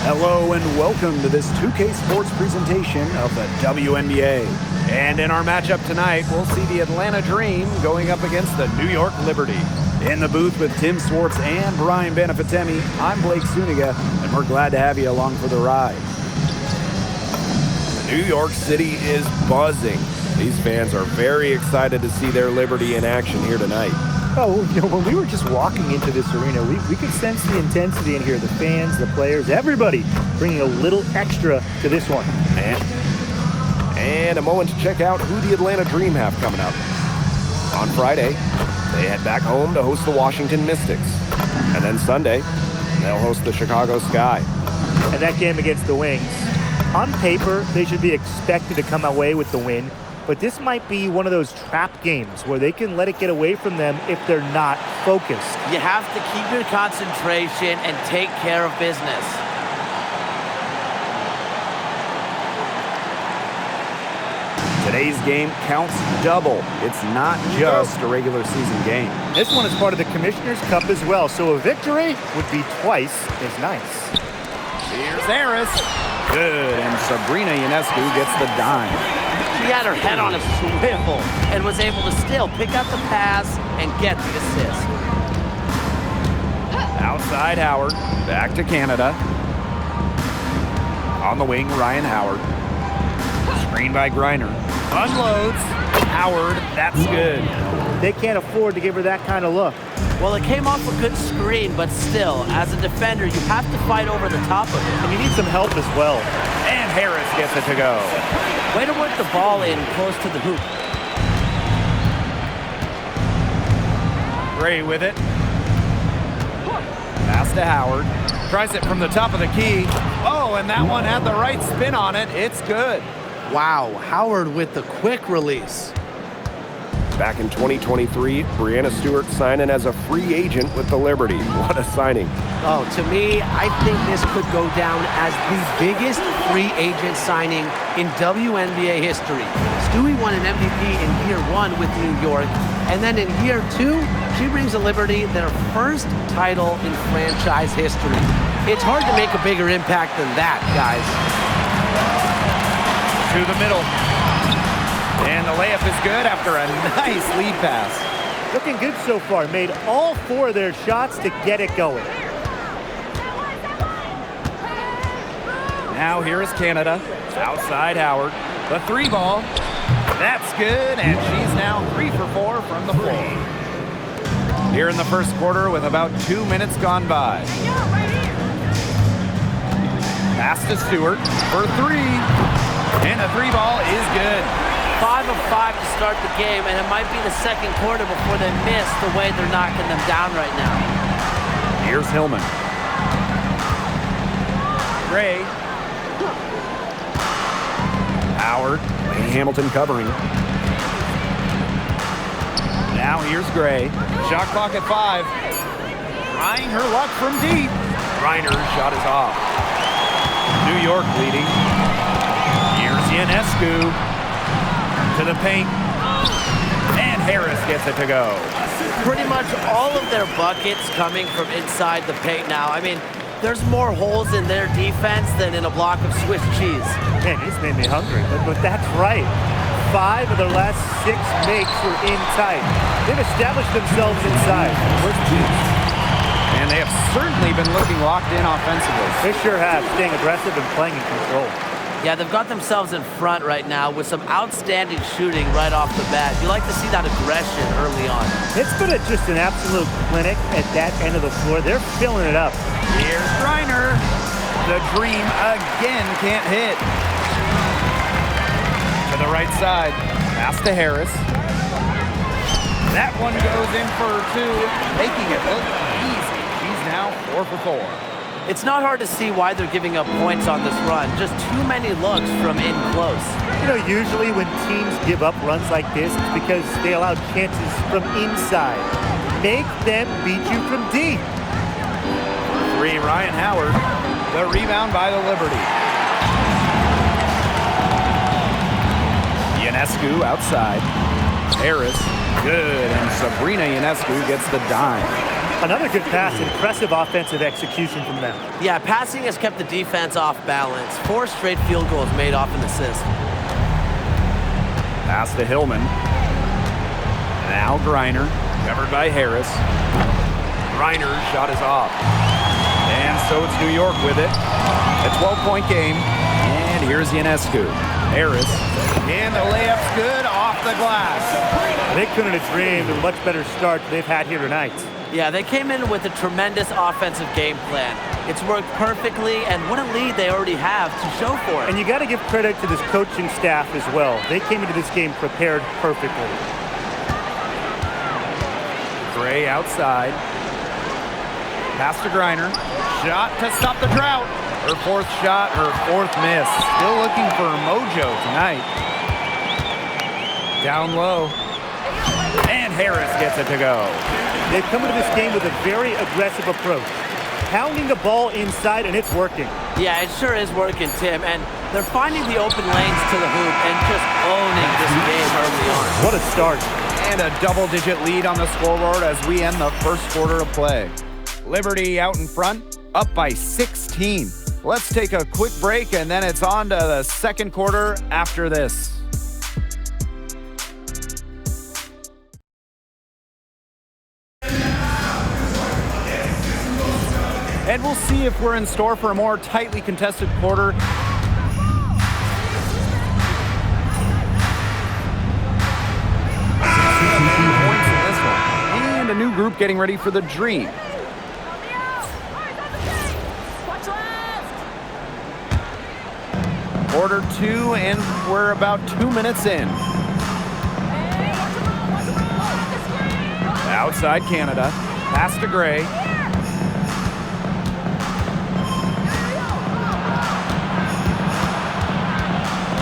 Hello and welcome to this 2K Sports presentation of the WNBA. And in our matchup tonight, we'll see the Atlanta Dream going up against the New York Liberty. In the booth with Tim Swartz and Brian Benefatemi, I'm Blake Zuniga, and we're glad to have you along for the ride. New York City is buzzing. These fans are very excited to see their Liberty in action here tonight. Oh, when we were just walking into this arena, we could sense the intensity in here. The fans, the players, everybody bringing a little extra to this one. And a moment to check out who the Atlanta Dream have coming up. On Friday, they head back home to host the Washington Mystics. And then Sunday, they'll host the Chicago Sky. And that game against the Wings, on paper, they should be expected to come away with the win. But this might be one of those trap games where they can let it get away from them if they're not focused. You have to keep your concentration and take care of business. Today's game counts double. It's not just a regular season game. This one is part of the Commissioner's Cup as well, so a victory would be twice as nice. Here's Harris. Good, and Sabrina Ionescu gets the dime. She had her head on a swivel and was able to still pick up the pass and get the assist. Outside Howard, back to Canada. On the wing, Ryan Howard. Screen by Griner. Unloads. Howard, that's good. They can't afford to give her that kind of look. Well, it came off a good screen, but still, as a defender, you have to fight over the top of it. And you need some help as well. And Harris gets it to go. Way to work the ball in close to the hoop. Gray with it. Pass to Howard. Tries it from the top of the key. Oh, and that one had the right spin on it. It's good. Wow, Howard with the quick release. Back in 2023, Breanna Stewart signing as a free agent with the Liberty. What a signing. Oh, to me, I think this could go down as the biggest free agent signing in WNBA history. Stewie won an MVP in year 1 with New York, and then in year 2, she brings the Liberty their first title in franchise history. It's hard to make a bigger impact than that, guys. To the middle. And the layup is good after a nice lead pass. Looking good so far. Made all 4 of their shots to get it going. Now here is Canada. Outside Howard. The 3 ball. That's good. And she's now 3 for 4 from the floor. Here in the first quarter with about 2 minutes gone by. Pass to Stewart for 3. And the 3 ball is good. 5 of 5 to start the game, and it might be the second quarter before they miss the way they're knocking them down right now. Here's Hillman. Gray. Howard. Hamilton covering. Now here's Gray. Shot clock at 5. Trying her luck from deep. Reiner's shot is off. New York leading. Here's Ionescu. To the paint, and Harris gets it to go. Pretty much all of their buckets coming from inside the paint now. I mean, there's more holes in their defense than in a block of Swiss cheese. Man, he's made me hungry, but that's right. 5 of their last 6 makes were in tight. They've established themselves inside. Where's the juice? And they have certainly been looking locked in offensively. They sure have, staying aggressive and playing in control. Yeah, they've got themselves in front right now with some outstanding shooting right off the bat. You like to see that aggression early on. It's been just an absolute clinic at that end of the floor. They're filling it up. Here's Reiner. The Dream again can't hit. To the right side. Pass to Harris. That one goes in for 2, making it look easy. She's now 4 for 4. It's not hard to see why they're giving up points on this run. Just too many looks from in close. You know, usually when teams give up runs like this, it's because they allow chances from inside. Make them beat you from deep. 3, Ryan Howard. The rebound by the Liberty. Ionescu outside. Harris, good, and Sabrina Ionescu gets the dime. Another good pass, impressive offensive execution from them. Yeah, passing has kept the defense off balance. 4 straight field goals made off an assist. Pass to Hillman. Now Griner, covered by Harris. Griner's shot is off. And so it's New York with it. A 12-point game. And here's Ionescu. Harris. And the layup's good off the glass. They couldn't have dreamed of a much better start than they've had here tonight. Yeah, they came in with a tremendous offensive game plan. It's worked perfectly, and what a lead they already have to show for it. And you got to give credit to this coaching staff as well. They came into this game prepared perfectly. Gray outside. Pass to Griner. Shot to stop the drought. Her 4th shot, her 4th miss. Still looking for mojo tonight. Down low. And Harris gets it to go. They've come into this game with a very aggressive approach. Pounding the ball inside, and it's working. Yeah, it sure is working, Tim. And they're finding the open lanes to the hoop and just owning this game early on. What a start. And a double-digit lead on the scoreboard as we end the first quarter of play. Liberty out in front, up by 16. Let's take a quick break, and then it's on to the second quarter after this. And we'll see if we're in store for a more tightly contested quarter. Points in this one. And a new group getting ready for the Dream. Quarter 2, and we're about 2 minutes in. Outside Canada. Pass to Gray.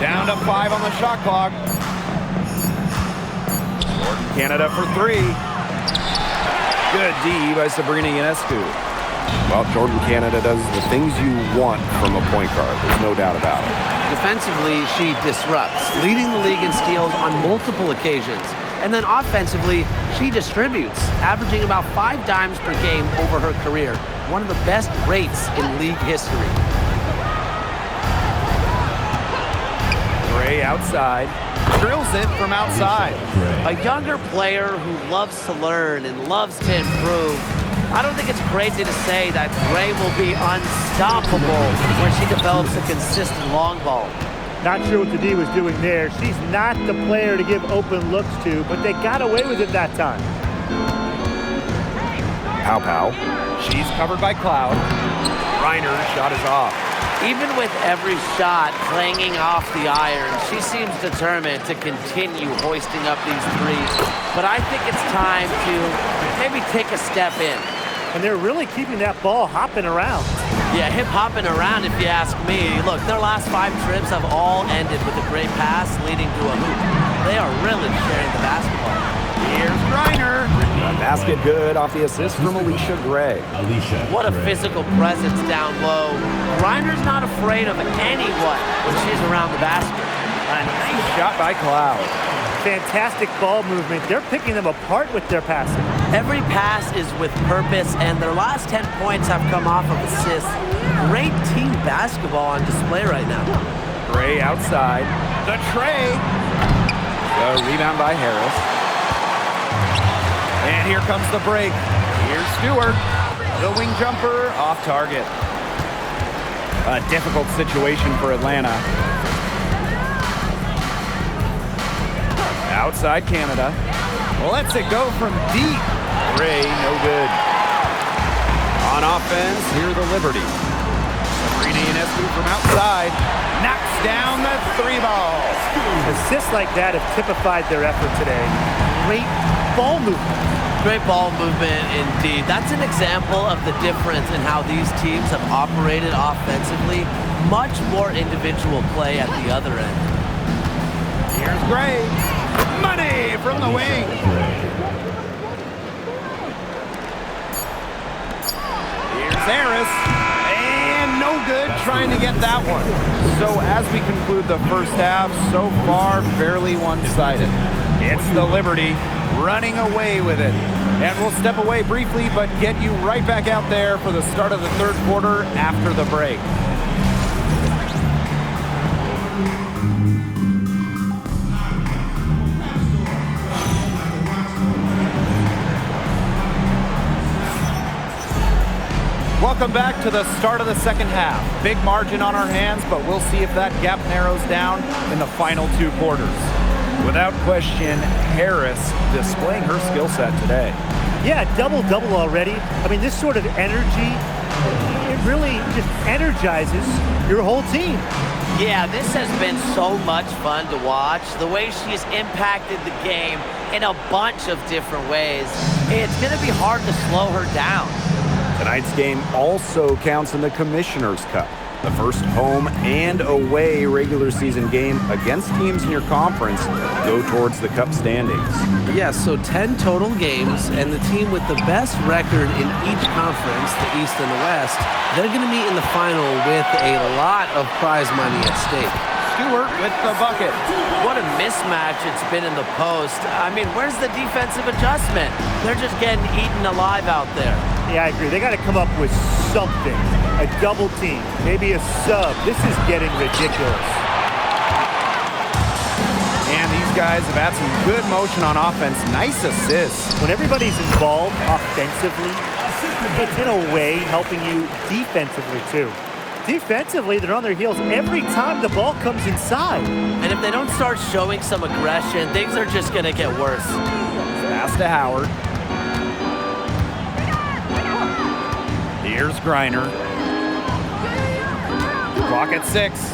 Down to 5 on the shot clock. Canada for 3. Good D by Sabrina Ionescu. Well, Jordan Canada does the things you want from a point guard. There's no doubt about it. Defensively, she disrupts, leading the league in steals on multiple occasions. And then offensively, she distributes, averaging about 5 dimes per game over her career. One of the best rates in league history. Gray outside. Drills it from outside. A younger player who loves to learn and loves to improve. I don't think it's crazy to say that Gray will be unstoppable when she develops a consistent long ball. Not sure what the D was doing there. She's not the player to give open looks to, but they got away with it that time. Pow. She's covered by Cloud. Reiner's shot is off. Even with every shot clanging off the iron, she seems determined to continue hoisting up these threes. But I think it's time to maybe take a step in. And they're really keeping that ball hopping around. Yeah, hip-hopping around if you ask me. Look, their last 5 trips have all ended with a great pass leading to a hoop. They are really sharing the basketball. Here's Reiner. A basket good off the assist from Alicia Gray. What a physical presence down low. Reiner's not afraid of anyone when she's around the basket. A nice shot by Cloud. Fantastic ball movement. They're picking them apart with their passing. Every pass is with purpose, and their last 10 points have come off of assists. Great team basketball on display right now. Gray outside. The tray. The rebound by Harris. And here comes the break. Here's Stewart. The wing jumper off target. A difficult situation for Atlanta. Outside Canada. Lets it go from deep. Gray, no good. On offense, here the Liberty. Sabrina Ionescu from outside. Knocks down the 3 ball. Assists like that have typified their effort today. Great ball movement. Great ball movement indeed. That's an example of the difference in how these teams have operated offensively. Much more individual play at the other end. Here's Gray. Money from the wing. Here's Harris. And no good trying to get that one. So as we conclude the first half, so far fairly one-sided. It's the Liberty running away with it. And we'll step away briefly, but get you right back out there for the start of the third quarter after the break. Welcome back to the start of the second half. Big margin on our hands, but we'll see if that gap narrows down in the final two quarters. Without question, Harris displaying her skill set today. Yeah, double-double already. I mean, this sort of energy, it really just energizes your whole team. Yeah, this has been so much fun to watch. The way she's impacted the game in a bunch of different ways. It's going to be hard to slow her down. Tonight's game also counts in the Commissioner's Cup, the first home and away regular season game against teams in your conference go towards the Cup standings. Yeah, so 10 total games, and the team with the best record in each conference, the East and the West, they're going to meet in the final with a lot of prize money at stake. Stewart with the bucket. What a mismatch it's been in the post. I mean, where's the defensive adjustment? They're just getting eaten alive out there. Yeah, I agree. They got to come up with something. A double team, maybe a sub. This is getting ridiculous. And these guys have had some good motion on offense. Nice assists. When everybody's involved offensively, it's in a way helping you defensively too. Defensively, they're on their heels every time the ball comes inside. And if they don't start showing some aggression, things are just going to get worse. Pass to Howard. Here's Griner. Clock at 6.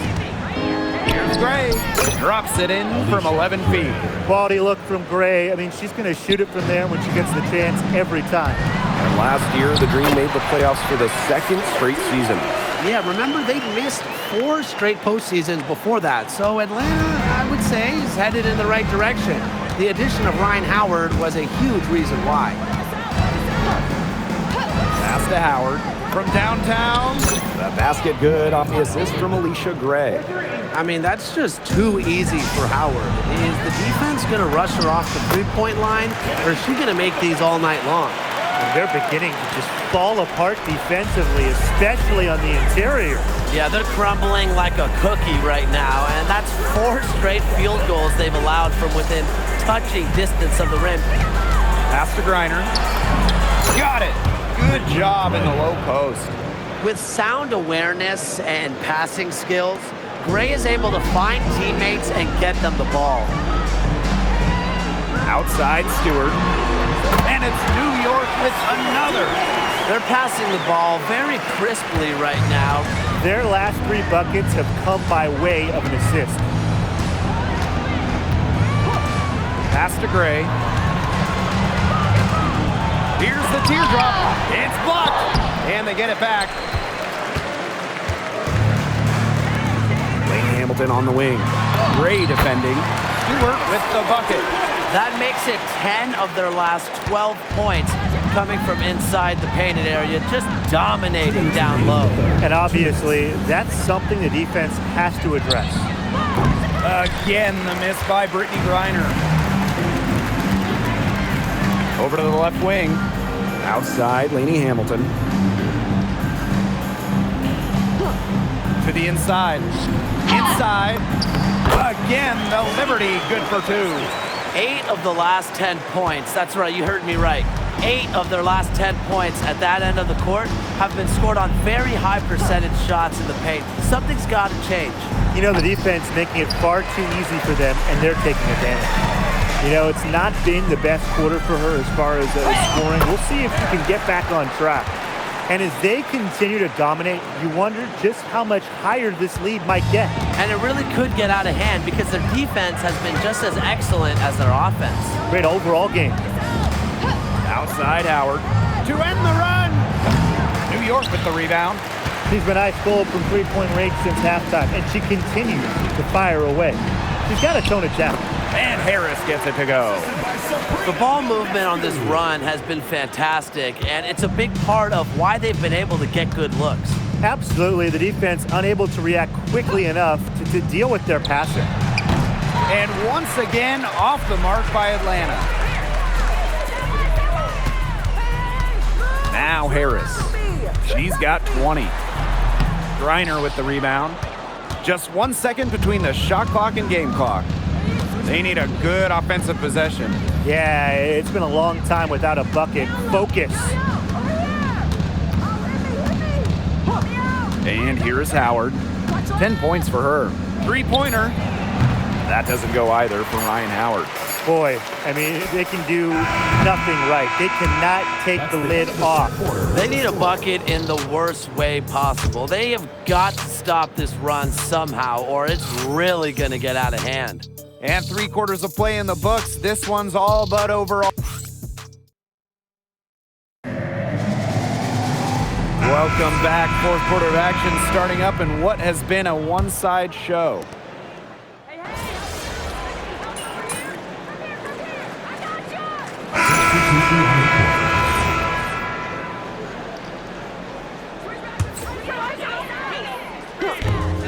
Here's Gray. Drops it in from 11 feet. Quality look from Gray. I mean, she's going to shoot it from there when she gets the chance every time. And last year, the Dream made the playoffs for the second straight season. Yeah, remember they missed 4 straight postseasons before that. So Atlanta, I would say, is headed in the right direction. The addition of Ryan Howard was a huge reason why. Pass to Howard from downtown. The basket good off the assist from Alicia Gray. I mean, that's just too easy for Howard. Is the defense going to rush her off the three-point line, or is she going to make these all night long? They're beginning to just fall apart defensively, especially on the interior. Yeah, they're crumbling like a cookie right now, and that's 4 straight field goals they've allowed from within touching distance of the rim. Pass to Griner. Got it. Good job in the low post. With sound awareness and passing skills, Gray is able to find teammates and get them the ball. Outside Stewart. And it's New York with another. They're passing the ball very crisply right now. Their last 3 buckets have come by way of an assist. Pass to Gray. Here's the teardrop. It's blocked. And they get it back. Lane Hamilton on the wing. Gray defending. Stewart with the bucket. That makes it 10 of their last 12 points coming from inside the painted area, just dominating down low. And obviously, that's something the defense has to address. Again, the miss by Brittany Griner. Over to the left wing. Outside, Laney Hamilton. To the inside. Inside. Again, the Liberty, good for 2. 8 of the last 10 points. That's right, you heard me right. 8 of their last 10 points at that end of the court have been scored on very high percentage shots in the paint. Something's got to change. You know, the defense making it far too easy for them, and they're taking advantage. You know, it's not been the best quarter for her as far as scoring. We'll see if she can get back on track. And as they continue to dominate, you wonder just how much higher this lead might get. And it really could get out of hand because their defense has been just as excellent as their offense. Great overall game. Outside Howard to end the run. New York with the rebound. She's been ice cold from three-point range since halftime, and she continues to fire away. She's got to tone it down. And Harris gets it to go. The ball movement on this run has been fantastic, and it's a big part of why they've been able to get good looks. Absolutely, the defense unable to react quickly enough to deal with their passing. And once again, off the mark by Atlanta. Now Harris. She's got 20. Griner with the rebound. Just 1 second between the shot clock and game clock. They need a good offensive possession. Yeah, it's been a long time without a bucket. Focus. And here's Howard. 10 points for her. Three-pointer. That doesn't go either for Ryan Howard. Boy, I mean, they can do nothing right. They cannot take the lid off. They need a bucket in the worst way possible. They have got to stop this run somehow, or it's really going to get out of hand. And 3 quarters of play in the books. This one's all but over. Welcome back. Fourth quarter of action starting up in what has been a one-side show.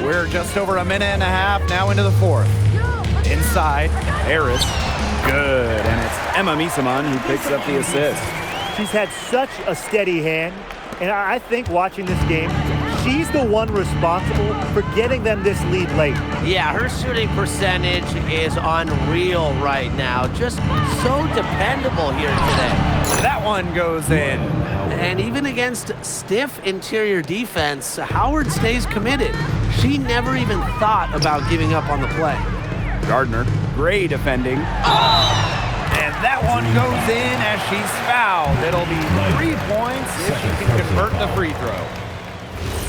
We're just over a minute and a half now into the fourth. Inside, Harris, good, and it's Emma Misaman who picks up the assist. She's had such a steady hand, and I think watching this game, she's the one responsible for getting them this lead late. Yeah, her shooting percentage is unreal right now. Just so dependable here today. That one goes in. And even against stiff interior defense, Howard stays committed. She never even thought about giving up on the play. Gardner, great defending. And that one goes in as she's fouled. It'll be 3 points if she can convert the free throw.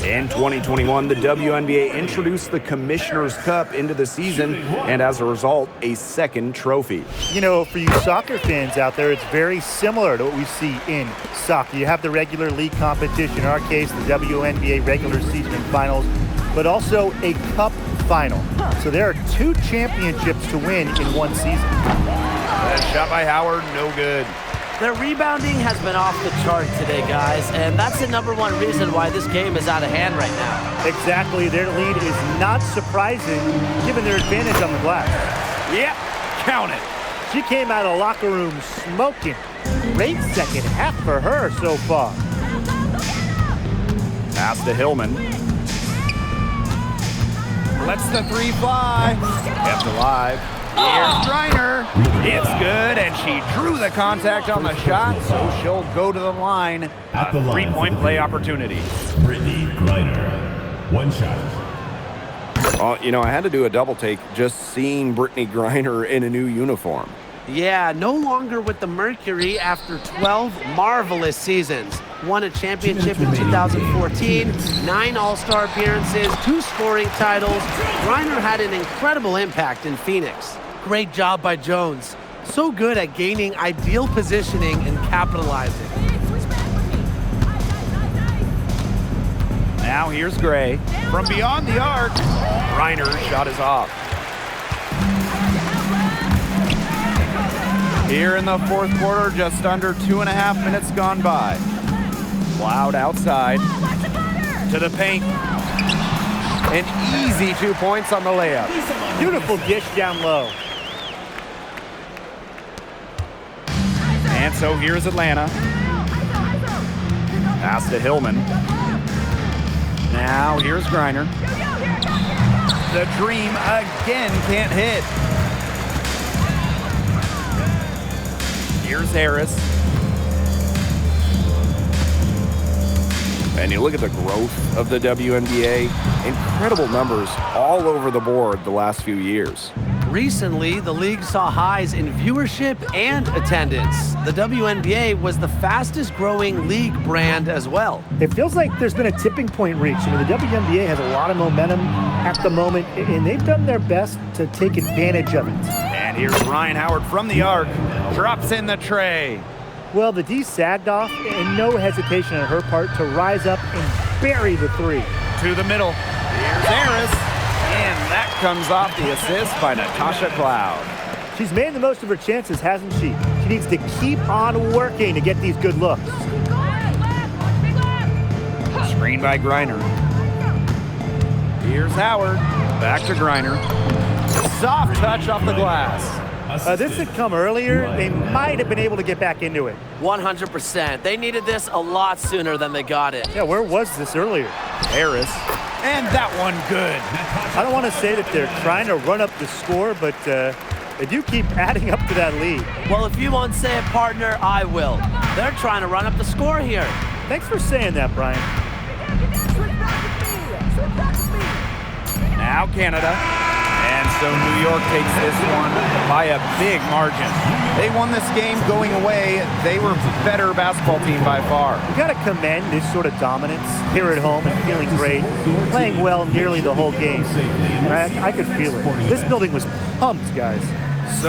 In 2021, the WNBA introduced the Commissioner's Cup into the season, and as a result, a second trophy. You know, for you soccer fans out there, it's very similar to what we see in soccer. You have the regular league competition, in our case, the WNBA regular season and finals, but also a cup final. So there are 2 championships to win in one season. That shot by Howard, no good. Their rebounding has been off the chart today, guys, and that's the #1 reason why this game is out of hand right now. Exactly. Their lead is not surprising given their advantage on the glass. Yep, count it. She came out of the locker room smoking. Great second half for her so far. Pass to Hillman. Lets the 3 fly. Kept alive. Here's Griner. It's good, and she drew the contact on the shot, so she'll go to the line. A 3-point play opportunity. Brittany Griner, 1 shot. You know, I had to do a double take just seeing Brittany Griner in a new uniform. Yeah, no longer with the Mercury after 12 marvelous seasons. Won a championship in 2014, 9 All-Star appearances, 2 scoring titles. Griner had an incredible impact in Phoenix. Great job by Jones. So good at gaining ideal positioning and capitalizing. Now here's Gray. From beyond the arc, Griner's shot is off. Here in the fourth quarter, just under 2.5 minutes gone by. Loud outside. To the paint. An easy 2 points on the layup. Beautiful dish down low. And so here's Atlanta. Pass to Hillman. Now here's Griner. The dream again can't hit. Here's Harris. And you look at the growth of the WNBA, incredible numbers all over the board the last few years. Recently, the league saw highs in viewership and attendance. The WNBA was the fastest growing league brand as well. It feels like there's been a tipping point reached. You know, the WNBA has a lot of momentum at the moment, and they've done their best to take advantage of it. And here's Ryan Howard from the arc. Drops in the tray. Well, the D sagged off, and no hesitation on her part to rise up and bury the 3. To the middle. Here's Harris. And that comes off the assist by Natasha Cloud. She's made the most of her chances, hasn't she? She needs to keep on working to get these good looks. Screen by Griner. Here's Howard. Back to Griner. Soft touch off the glass. This had come earlier. They might have been able to get back into it. 100%. They needed this a lot sooner than they got it. Yeah, where was this earlier? Harris. And that one good. I don't want to say that they're trying to run up the score, but they do keep adding up to that lead. Well, if you won't say it, partner, I will. They're trying to run up the score here. Thanks for saying that, Brian. Now Canada. And so New York takes this one by a big margin. They won this game going away. They were better basketball team by far. You got to commend this sort of dominance here at home and feeling great, playing well nearly the whole game. I could feel it. This building was pumped, guys. So